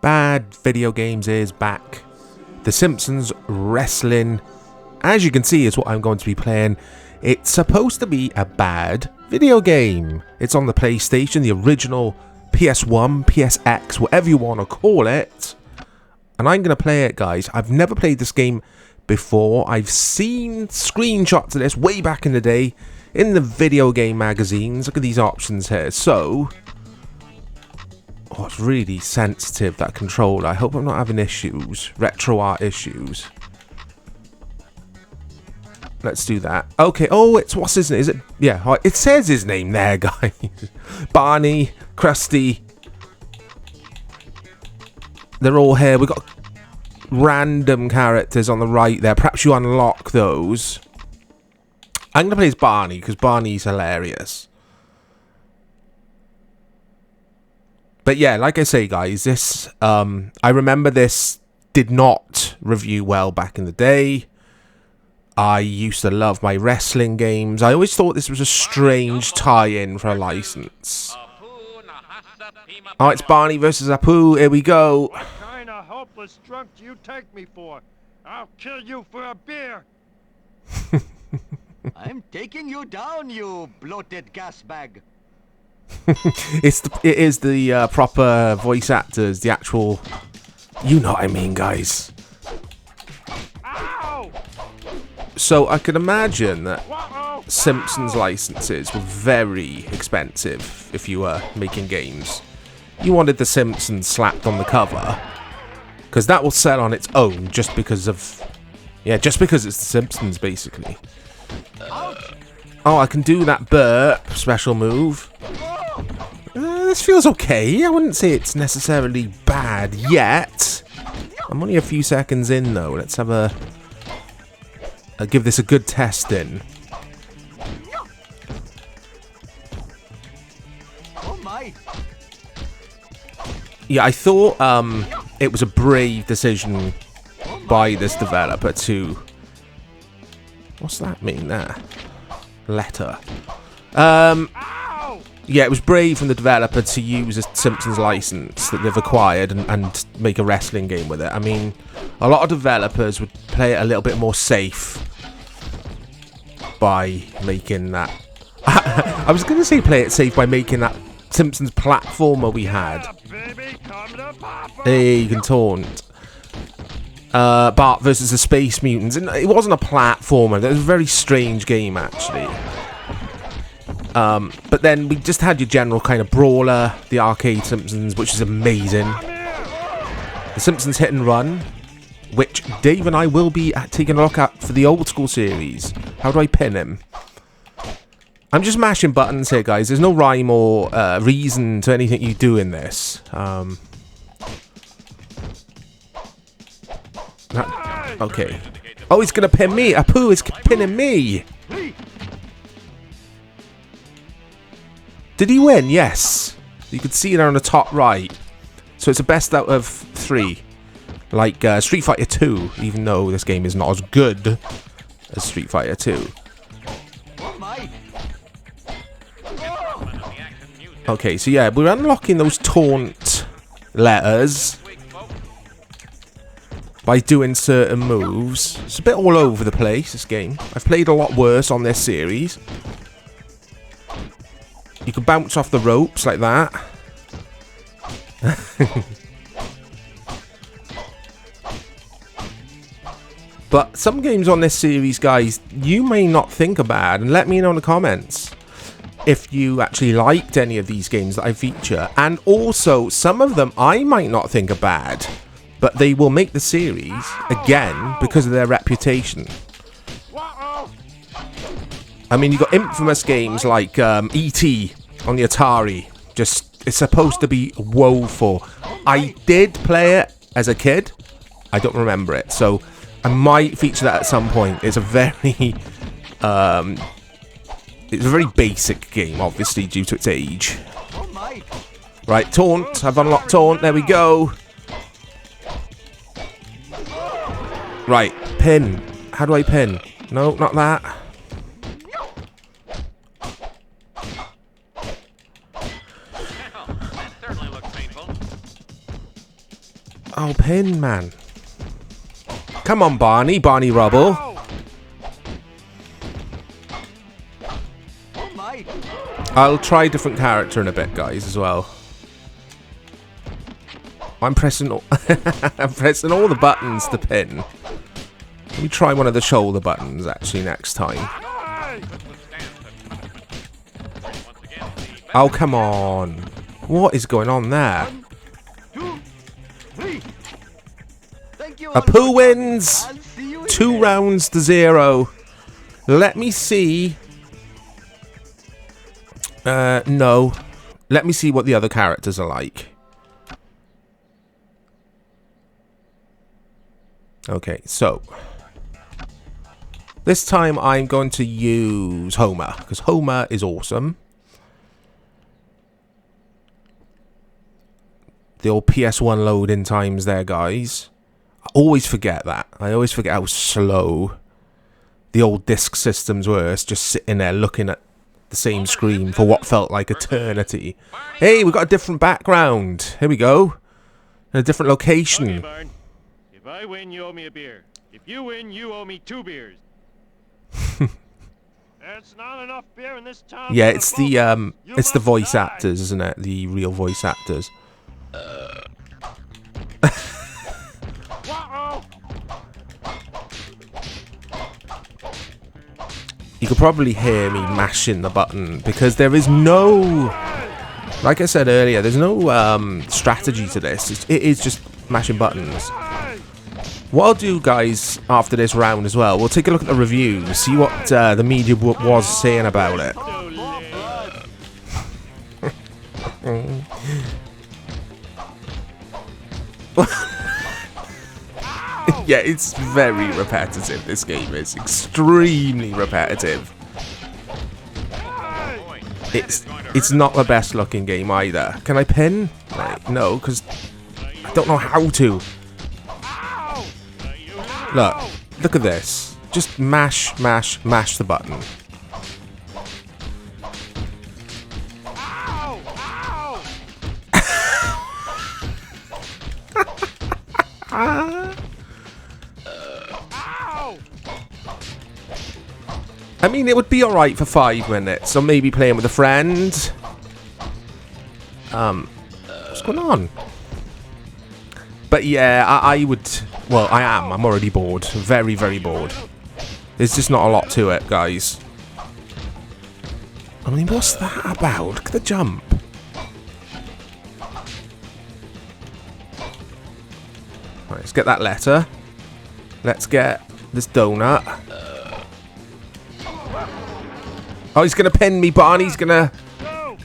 Bad Video Games is back. The Simpsons Wrestling, as you can see, is what I'm going to be playing. It's supposed to be a bad video game. It's on the PlayStation, the original PS1, PSX, whatever you want to call it. And I'm going to play it, guys. I've never played this game before. I've seen screenshots of this way back in the day in the video game magazines. Look at these options here. So, oh, it's really sensitive, that controller. I hope I'm not having issues, retro art issues. Let's do that. Okay, oh, it's, what's his name? Is it, yeah, it says his name there, guys. Barney, Krusty. They're all here. We've got random characters on the right there. Perhaps you unlock those. I'm going to play as Barney, because Barney's hilarious. But yeah, like I say, guys, this, I remember this did not review well back in the day. I used to love my wrestling games. I always thought this was a strange tie-in for a license. Oh, it's Barney versus Apu. Here we go. What kind of hopeless drunk do you take me for? I'll kill you for a beer. I'm taking you down, you bloated gas bag. It is the proper voice actors, the actual, you know what I mean, guys. Ow! So I can imagine that Simpsons licenses were very expensive if you were making games. You wanted the Simpsons slapped on the cover, because that will sell on its own just because of, yeah, just because it's the Simpsons, basically. Oh, I can do that burp special move. This feels okay. I wouldn't say it's necessarily bad yet. I'm only a few seconds in, though. Let's have a give this a good test in. Oh my! Yeah, I thought it was a brave decision by this developer to. What's that mean there? Letter. Yeah, it was brave from the developer to use a Simpsons license that they've acquired and make a wrestling game with it. I mean, a lot of developers would play it a little bit more safe by making that. I was going to say play it safe by making that Simpsons platformer we had. Hey, you can taunt. Bart versus the Space Mutants. And it wasn't a platformer. It was a very strange game, actually. But then we just had your general kind of brawler, the arcade Simpsons, which is amazing. The Simpsons Hit and Run, which Dave and I will be taking a look at for the old school series. How do I pin him? I'm just mashing buttons here, guys. There's no rhyme or reason to anything you do in this. Okay. Oh, he's going to pin me. Apu is pinning me. Did he win? Yes. You can see there on the top right. So it's a best out of 3. Like Street Fighter 2, even though this game is not as good as Street Fighter 2. Okay, so yeah, we're unlocking those taunt letters by doing certain moves. It's a bit all over the place, this game. I've played a lot worse on this series. You can bounce off the ropes like that. But some games on this series, guys, you may not think are bad. And let me know in the comments if you actually liked any of these games that I feature. And also, some of them I might not think are bad, but they will make the series again because of their reputation. I mean, you've got infamous games like E.T. on the Atari. Just, it's supposed to be woeful. I did play it as a kid. I don't remember it, so I might feature that at some point. It's a very, basic game, obviously, due to its age. Right, taunt. I've unlocked taunt. There we go. Right, pin. How do I pin? No, not that. Oh, pin, man. Come on, Barney. Barney Rubble. Ow! Oh my! I'll try a different character in a bit, guys, as well. I'm pressing all I'm pressing all the buttons to pin. Let me try one of the shoulder buttons, actually, next time. Hey! Oh, come on. What is going on there? 2, 3. Thank you. Apu wins! I'll see you in 2 bed. rounds to 0. Let me see. No. Let me see what the other characters are like. Okay, so this time I'm going to use Homer, because Homer is awesome. The old PS1 loading times there, guys. I always forget that. I always forget how slow the old disc systems were. It's just sitting there looking at the same screen for what felt like eternity. Hey, we got a different background. Here we go. In a different Okay, location. Barn. If I win, you owe me a beer. If you win, you owe me 2 beers. That's not enough beer in this town. Yeah, for it's both the of us. You it's the must voice die. actors, isn't it? The real voice actors. Uh-oh. You could probably hear me mashing the button because there is no, like I said earlier, there's no strategy to this. It is just mashing buttons. Hey! What I'll do, guys, after this round as well, we'll take a look at the reviews, see what the media was saying about it. So lame. Yeah, it's very repetitive, this game is. Extremely repetitive. It's not the best looking game either. Can I pin? Right, no, because I don't know how to. Ow! You little- Look at this. Just mash, mash, mash the button. Ow! Ow! Ow! I mean, it would be alright for 5 minutes, or maybe playing with a friend. What's going on? But yeah, I would... Well, I am. I'm already bored. Very, very bored. There's just not a lot to it, guys. I mean, what's that about? Look at the jump. Right, let's get that letter. Let's get this donut. Oh, he's going to pin me, Barney's going to... 2,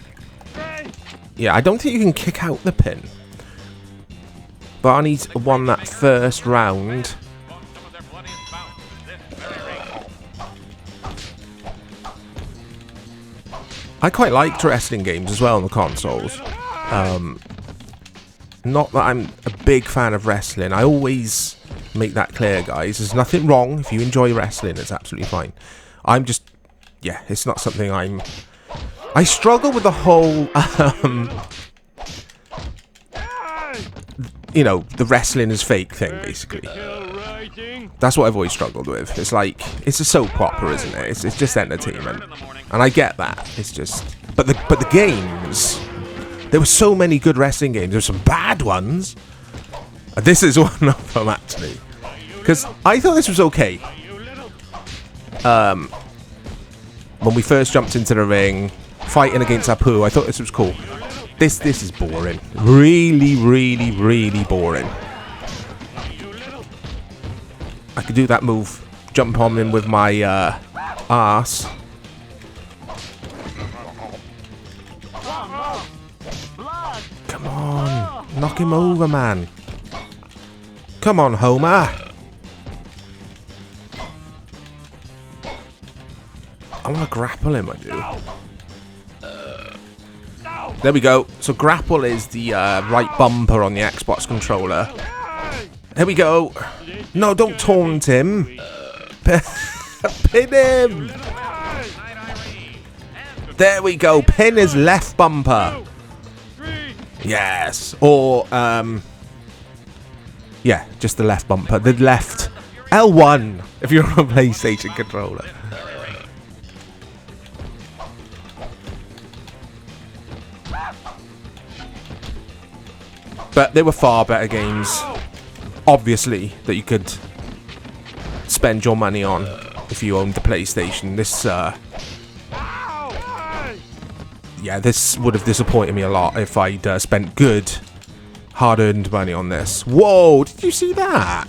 3. Yeah, I don't think you can kick out the pin. Barney's won that first round. I quite liked wrestling games as well on the consoles. Not that I'm a big fan of wrestling. I always make that clear, guys. There's nothing wrong. If you enjoy wrestling, it's absolutely fine. I'm just... Yeah, it's not something I'm... I struggle with the whole... you know, the wrestling is fake thing, basically. Kill writing. That's what I've always struggled with. It's like, it's a soap opera, isn't it? It's just entertainment. And I get that. It's just... But the games... There were so many good wrestling games. There were some bad ones. This is one of them, actually. Because I thought this was okay. When we first jumped into the ring, fighting against Apu, I thought this was cool. This is boring. Really, really, really boring. I could do that move. Jump on him with my arse. Come on. Knock him over, man. Come on, Homer. I want to grapple him, I do. There we go. So grapple is the right bumper on the Xbox controller. There we go. No, don't taunt him. Pin him. There we go. Pin his left bumper. Yes. Or Yeah, just the left bumper. The left L1 if you're on a PlayStation controller. But there were far better games, obviously, that you could spend your money on if you owned the PlayStation. This, yeah, this would have disappointed me a lot if I'd spent good, hard-earned money on this. Whoa, did you see that?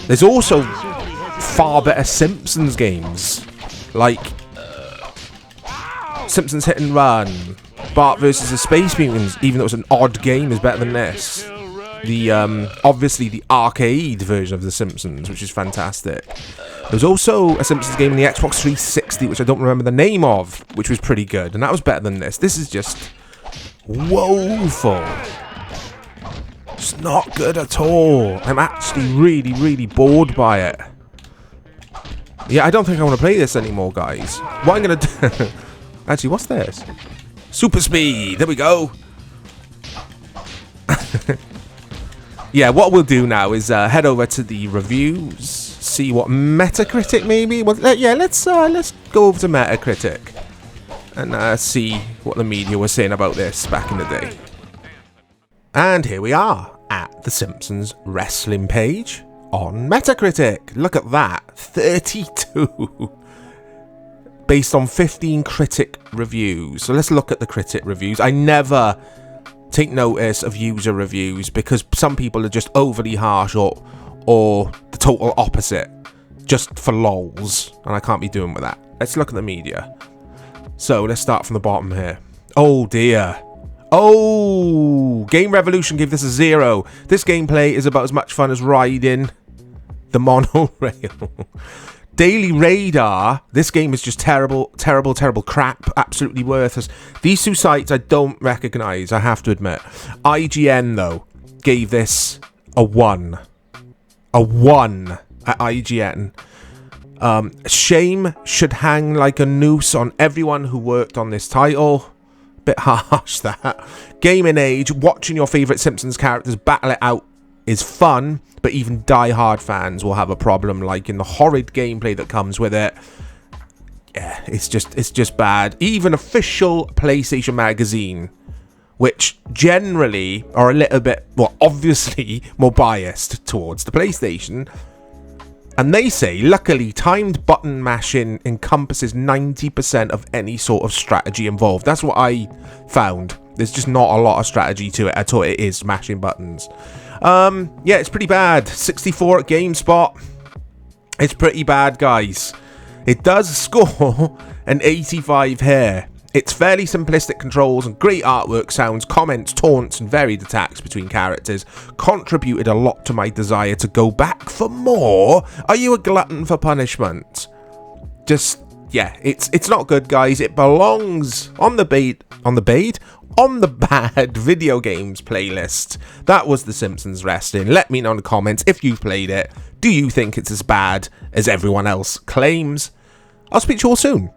There's also far better Simpsons games, like Simpsons Hit and Run, Bart vs. the Space Mutants, even though it's an odd game, is better than this. The obviously the arcade version of The Simpsons, which is fantastic. There was also a Simpsons game on the Xbox 360, which I don't remember the name of, which was pretty good, and that was better than this. This is just woeful. It's not good at all. I'm actually really, really bored by it. Yeah, I don't think I want to play this anymore, guys. What I'm gonna do... Actually, what's this? Super speed. There we go. Yeah, what we'll do now is head over to the reviews, see what Metacritic maybe. Well, yeah, let's go over to Metacritic and see what the media was saying about this back in the day. And here we are at the Simpsons wrestling page on Metacritic. Look at that, 32. Based on 15 critic reviews. So let's look at the critic reviews. I never take notice of user reviews because some people are just overly harsh or the total opposite, just for lols, and I can't be doing with that. Let's look at the media. So let's start from the bottom here. Oh dear. Oh, Game Revolution gave this a 0. This gameplay is about as much fun as riding the monorail. Daily Radar, this game is just terrible, terrible, terrible crap, absolutely worthless. These two sites I don't recognise, I have to admit. IGN, though, gave this a 1. A 1 at IGN. Shame should hang like a noose on everyone who worked on this title. Bit harsh, that. Game and Age, watching your favourite Simpsons characters battle it out is fun, but even die-hard fans will have a problem liking the horrid gameplay that comes with it. Yeah, it's just bad. Even official PlayStation Magazine, which generally are a little bit, well, obviously more biased towards the PlayStation, and they say, luckily, timed button mashing encompasses 90% of any sort of strategy involved. That's what I found. There's just not a lot of strategy to it at all. It is mashing buttons. Yeah, it's pretty bad. 64 at GameSpot. It's pretty bad, guys. It does score an 85 here. It's fairly simplistic controls and great artwork, sounds, comments, taunts, and varied attacks between characters contributed a lot to my desire to go back for more. Are you a glutton for punishment? Just, yeah, it's not good, guys. It belongs on the bad video games playlist. That was The Simpsons Wrestling. Let me know in the comments if you've played it. Do you think it's as bad as everyone else claims? I'll speak to you all soon.